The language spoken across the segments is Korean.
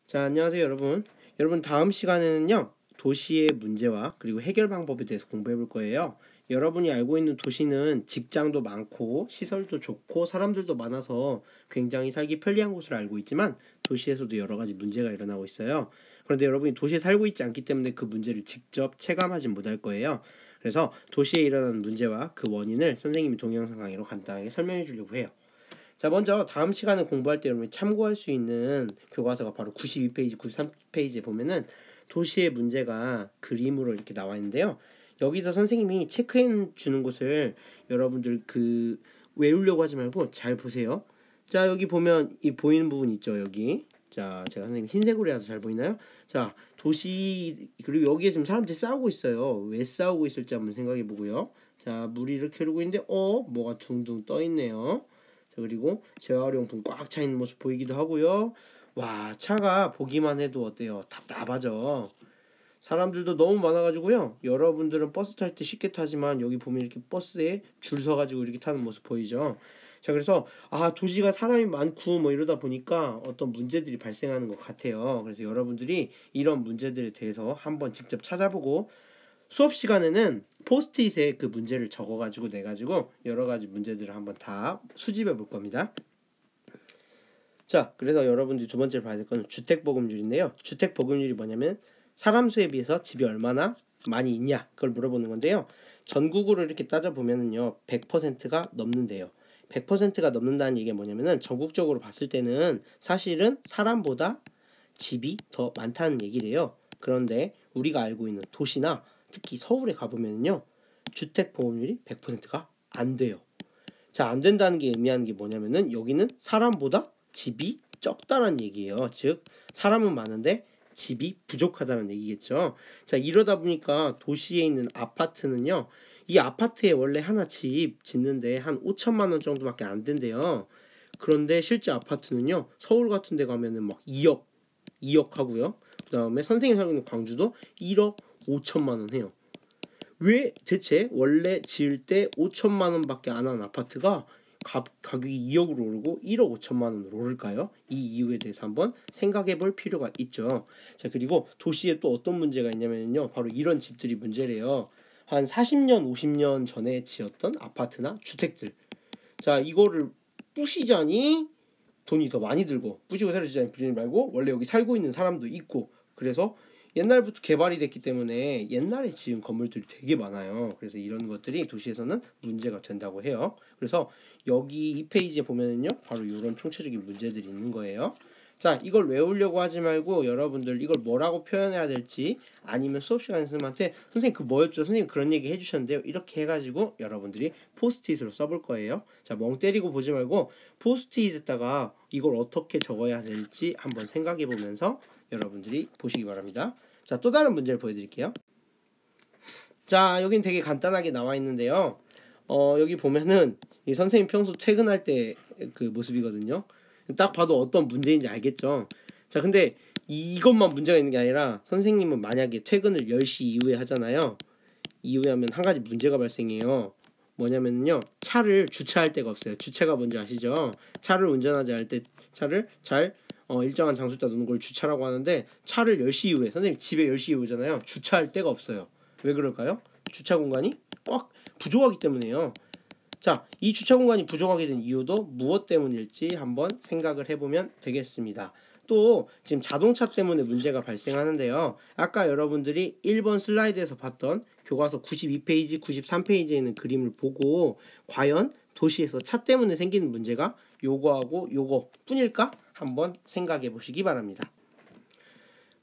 자, 안녕하세요, 여러분. 여러분, 다음 시간에는요, 도시의 문제와 그리고 해결 방법에 대해서 공부해 볼 거예요. 여러분이 알고 있는 도시는 직장도 많고, 시설도 좋고, 사람들도 많아서 굉장히 살기 편리한 곳을 알고 있지만, 도시에서도 여러 가지 문제가 일어나고 있어요. 그런데 여러분이 도시에 살고 있지 않기 때문에 그 문제를 직접 체감하지 못할 거예요. 그래서 도시에 일어나는 문제와 그 원인을 선생님이 동영상 강의로 간단하게 설명해 주려고 해요. 자, 먼저 다음 시간에 공부할 때 여러분이 참고할 수 있는 교과서가 바로 92페이지, 93페이지에 보면은 도시의 문제가 그림으로 이렇게 나와 있는데요. 여기서 선생님이 체크해 주는 곳을 여러분들 외우려고 하지 말고 잘 보세요. 자, 여기 보면 이 보이는 부분 있죠, 여기. 자, 제가 선생님 흰색으로 해서 잘 보이나요? 자, 도시, 그리고 여기에 지금 사람들이 싸우고 있어요. 왜 싸우고 있을지 한번 생각해 보고요. 자, 물이 이렇게 흐르고 있는데 뭐가 둥둥 떠 있네요. 자, 그리고 재활용품 꽉 차 있는 모습 보이기도 하고요. 와, 차가 보기만 해도 어때요? 답답하죠. 사람들도 너무 많아가지고요. 여러분들은 버스 탈 때 쉽게 타지만 여기 보면 이렇게 버스에 줄 서가지고 이렇게 타는 모습 보이죠. 자, 그래서 도시가 사람이 많고 뭐 이러다 보니까 어떤 문제들이 발생하는 것 같아요. 그래서 여러분들이 이런 문제들에 대해서 한번 직접 찾아보고 수업 시간에는 포스트잇에 그 문제를 적어가지고 내가지고 여러 가지 문제들을 한번 다 수집해 볼 겁니다. 자, 그래서 여러분들이 두 번째로 봐야 될 건 주택보급률인데요. 주택보급률이 뭐냐면 사람 수에 비해서 집이 얼마나 많이 있냐 그걸 물어보는 건데요. 전국으로 이렇게 따져보면은요 100%가 넘는데요. 100%가 넘는다는 얘기가 뭐냐면은 전국적으로 봤을 때는 사실은 사람보다 집이 더 많다는 얘기래요. 그런데 우리가 알고 있는 도시나 특히 서울에 가보면요 주택 보급률이 100%가 안 돼요. 자, 안 된다는 게 의미하는 게 뭐냐면은 여기는 사람보다 집이 적다는 얘기예요. 즉 사람은 많은데 집이 부족하다는 얘기겠죠. 자, 이러다 보니까 도시에 있는 아파트는요 이 아파트에 원래 하나 집 짓는데 한 5천만 원 정도밖에 안 된대요. 그런데 실제 아파트는요 서울 같은 데 가면은 막 2억 하고요. 그 다음에 선생님 살고 있는 광주도 1억 5천만 원 해요. 왜 대체 원래 지을 때 5천만 원밖에 안 한 아파트가 가격이 2억으로 오르고 1억 5천만 원으로 오를까요? 이 이유에 대해서 한번 생각해 볼 필요가 있죠. 자, 그리고 도시에 또 어떤 문제가 있냐면요. 바로 이런 집들이 문제래요. 한 40년, 50년 전에 지었던 아파트나 주택들. 자, 이거를 부시자니 돈이 더 많이 들고, 부시고 새로 지자니 부리지 말고 원래 여기 살고 있는 사람도 있고, 그래서 옛날부터 개발이 됐기 때문에 옛날에 지은 건물들이 되게 많아요. 그래서 이런 것들이 도시에서는 문제가 된다고 해요. 그래서 여기 이 페이지에 보면은요 바로 이런 총체적인 문제들이 있는 거예요. 자, 이걸 외우려고 하지 말고 여러분들 이걸 뭐라고 표현해야 될지, 아니면 수업 시간에 선생님한테 선생님 그 뭐였죠? 선생님 그런 얘기 해주셨는데요. 이렇게 해가지고 여러분들이 포스트잇으로 써볼 거예요. 자, 멍 때리고 보지 말고 포스트잇에다가 이걸 어떻게 적어야 될지 한번 생각해 보면서 여러분들이 보시기 바랍니다. 자, 또 다른 문제를 보여드릴게요. 자, 여긴 되게 간단하게 나와 있는데요. 여기 보면은 이 선생님 평소 퇴근할 때 그 모습이거든요. 딱 봐도 어떤 문제인지 알겠죠. 자, 근데 이것만 문제가 있는 게 아니라 선생님은 만약에 퇴근을 10시 이후에 하잖아요. 이후에 하면 한 가지 문제가 발생해요. 뭐냐면요 차를 주차할 데가 없어요. 주차가 뭔지 아시죠? 차를 운전하지 않을 때 차를 잘 일정한 장소에다 놓는 걸 주차라고 하는데, 차를 10시 이후에 선생님 집에 10시 이후에 오잖아요. 주차할 데가 없어요. 왜 그럴까요? 주차 공간이 꽉 부족하기 때문에요. 자, 이 주차 공간이 부족하게 된 이유도 무엇 때문일지 한번 생각을 해보면 되겠습니다. 또 지금 자동차 때문에 문제가 발생하는데요. 아까 여러분들이 1번 슬라이드에서 봤던 교과서 92페이지, 93페이지에 있는 그림을 보고 과연 도시에서 차 때문에 생기는 문제가 요거하고 요거 뿐일까? 한번 생각해 보시기 바랍니다.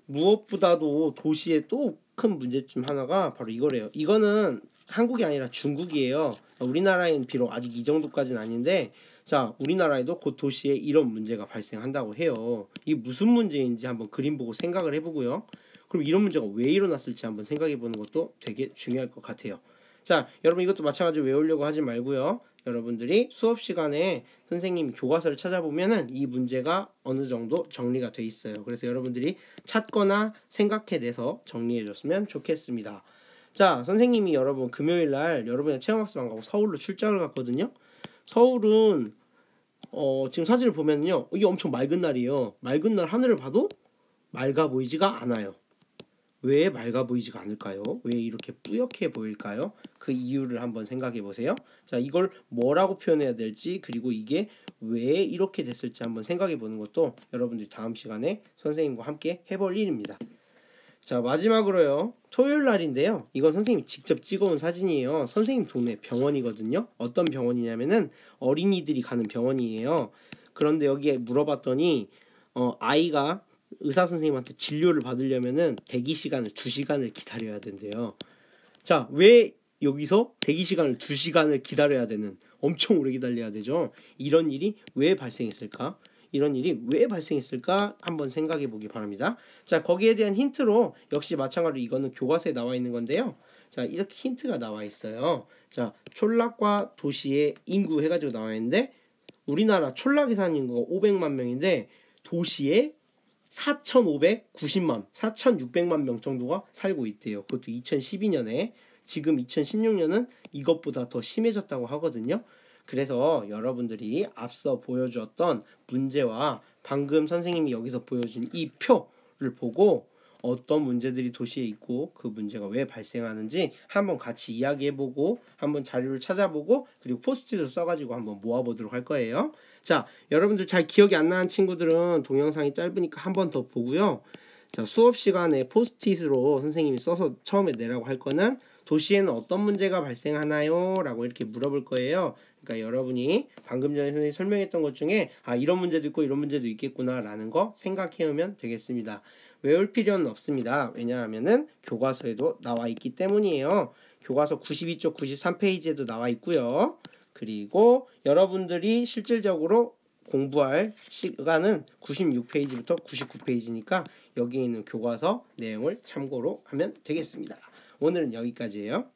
무엇보다도 도시의 또 큰 문제점 하나가 바로 이거래요. 이거는 한국이 아니라 중국이에요. 우리나라에는 비록 아직 이 정도까지는 아닌데, 자, 우리나라에도 곧 도시에 이런 문제가 발생한다고 해요. 이게 무슨 문제인지 한번 그림 보고 생각을 해보고요. 그럼 이런 문제가 왜 일어났을지 한번 생각해 보는 것도 되게 중요할 것 같아요. 자, 여러분 이것도 마찬가지로 외우려고 하지 말고요. 여러분들이 수업 시간에 선생님 교과서를 찾아보면은 이 문제가 어느 정도 정리가 돼 있어요. 그래서 여러분들이 찾거나 생각해내서 정리해 줬으면 좋겠습니다. 자, 선생님이 여러분 금요일날 여러분의 체험학습 안 가고 서울로 출장을 갔거든요. 서울은 지금 사진을 보면요 이게 엄청 맑은 날이에요. 맑은 날 하늘을 봐도 맑아 보이지가 않아요. 왜 맑아 보이지가 않을까요? 왜 이렇게 뿌옇게 보일까요? 그 이유를 한번 생각해 보세요. 자, 이걸 뭐라고 표현해야 될지, 그리고 이게 왜 이렇게 됐을지 한번 생각해 보는 것도 여러분들이 다음 시간에 선생님과 함께 해볼 일입니다. 자, 마지막으로요. 토요일 날인데요. 이건 선생님이 직접 찍어온 사진이에요. 선생님 동네 병원이거든요. 어떤 병원이냐면은 어린이들이 가는 병원이에요. 그런데 여기에 물어봤더니 아이가 의사 선생님한테 진료를 받으려면은 대기 시간을 2시간을 기다려야 된대요. 자, 왜 여기서 대기 시간을 2시간을 기다려야 되는, 엄청 오래 기다려야 되죠. 이런 일이 왜 발생했을까? 이런 일이 왜 발생했을까? 한번 생각해 보기 바랍니다. 자, 거기에 대한 힌트로 역시 마찬가지로 이거는 교과서에 나와 있는 건데요. 자, 이렇게 힌트가 나와 있어요. 자, 촌락과 도시의 인구 해가지고 나와 있는데, 우리나라 촌락에 사는 인구가 500만 명인데 도시에 4,590만, 4,600만 명 정도가 살고 있대요. 그것도 2012년에. 지금 2016년은 이것보다 더 심해졌다고 하거든요. 그래서 여러분들이 앞서 보여주었던 문제와 방금 선생님이 여기서 보여준 이 표를 보고 어떤 문제들이 도시에 있고 그 문제가 왜 발생하는지 한번 같이 이야기해보고, 한번 자료를 찾아보고, 그리고 포스트잇을 써가지고 한번 모아보도록 할 거예요. 자, 여러분들 잘 기억이 안 나는 친구들은 동영상이 짧으니까 한번 더 보고요. 자, 수업 시간에 포스트잇으로 선생님이 써서 처음에 내라고 할 거는 도시에는 어떤 문제가 발생하나요? 라고 이렇게 물어볼 거예요. 그러니까 여러분이 방금 전에 선생님이 설명했던 것 중에 이런 문제도 있고 이런 문제도 있겠구나 라는 거 생각해오면 되겠습니다. 외울 필요는 없습니다. 왜냐하면은 교과서에도 나와 있기 때문이에요. 교과서 92쪽 93페이지에도 나와 있고요. 그리고 여러분들이 실질적으로 공부할 시간은 96페이지부터 99페이지니까 여기에 있는 교과서 내용을 참고로 하면 되겠습니다. 오늘은 여기까지예요.